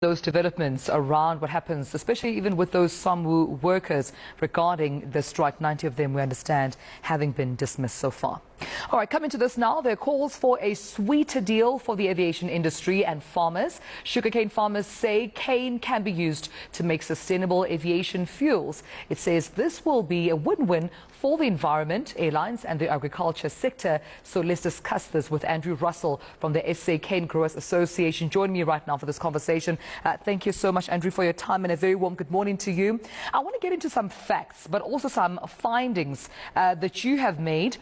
Those developments around what happens, especially even with those SAMWU workers regarding the strike, 90 of them, we understand, having been dismissed so far. All right, coming to this now, there are calls for a sweeter deal for the aviation industry and farmers. Sugarcane farmers say cane can be used to make sustainable aviation fuels. It says this will be a win-win for the environment, airlines and the agriculture sector. So let's discuss this with Andrew Russell from the SA Canegrowers Association. Join me right now for this conversation. Thank you so much, Andrew, for your time, and a very warm good morning to you. I want to get into some facts, but also some findings that you have made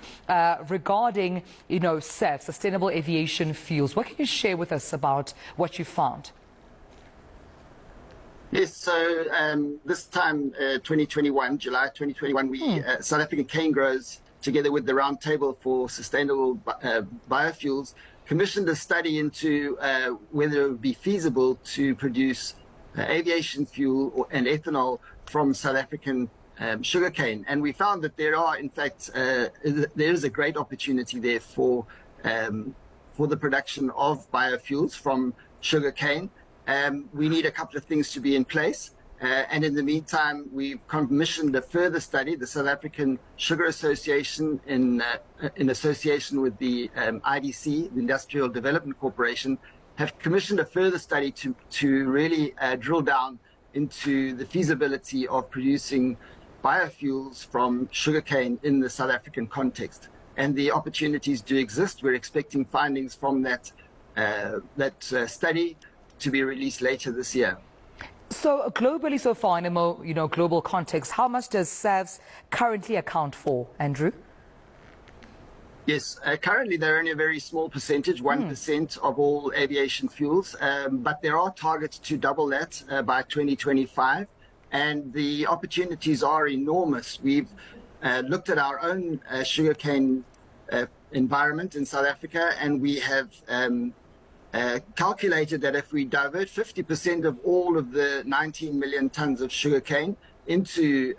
regarding, SAF, sustainable aviation fuels. What can you share with us about what you found? Yes, so this time, 2021, July 2021, we, South African cane growers, together with the Roundtable for Sustainable Biofuels, commissioned a study into whether it would be feasible to produce aviation fuel and ethanol from South African sugarcane. And we found that there are, in fact, there is a great opportunity there for the production of biofuels from sugarcane. We need a couple of things to be in place. And in the meantime, we've commissioned a further study. The South African Sugar Association, in association with the IDC, the Industrial Development Corporation, have commissioned a further study to really drill down into the feasibility of producing biofuels from sugarcane in the South African context. And the opportunities do exist. We're expecting findings from that study to be released later this year. So globally, so far, in a more global context, how much does SAVs currently account for, Andrew? Yes, currently they're only a very small percentage, 1% of all aviation fuels, but there are targets to double that by 2025, and the opportunities are enormous. We've looked at our own sugarcane environment in South Africa, and we have calculated that if we divert 50% of all of the 19 million tons of sugarcane into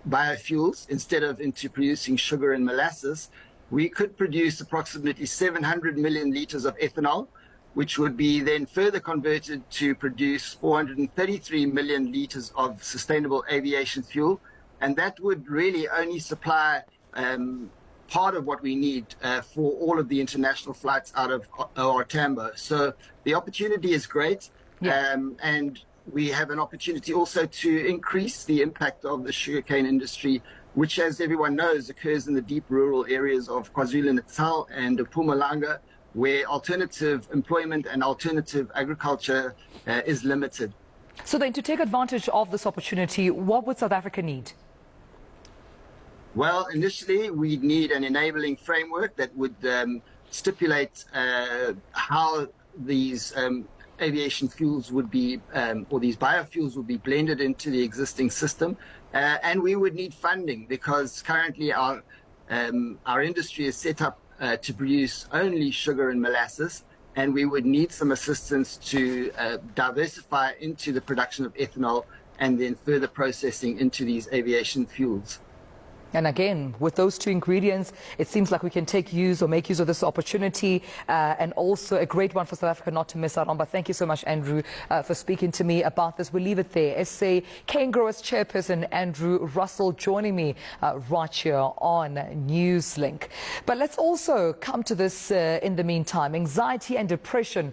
biofuels instead of into producing sugar and molasses, we could produce approximately 700 million litres of ethanol, which would be then further converted to produce 433 million litres of sustainable aviation fuel. And that would really only supply part of what we need for all of the international flights out of our Tambo. So the opportunity is great. And we have an opportunity also to increase the impact of the sugarcane industry, which, as everyone knows, occurs in the deep rural areas of KwaZulu-Natal and Mpumalanga, where alternative employment and alternative agriculture is limited. So then, to take advantage of this opportunity, what would South Africa need? Well, initially, we'd need an enabling framework that would stipulate how these aviation fuels would be, or these biofuels would be blended into the existing system. And we would need funding, because currently our industry is set up to produce only sugar and molasses, and we would need some assistance to diversify into the production of ethanol and then further processing into these aviation fuels. And again, with those two ingredients, it seems like we can make use of this opportunity, and also a great one for South Africa not to miss out on. But thank you so much, Andrew, for speaking to me about this. We'll leave it there. SA Canegrowers Chairperson Andrew Russell joining me right here on NewsLink. But let's also come to this in the meantime. Anxiety and depression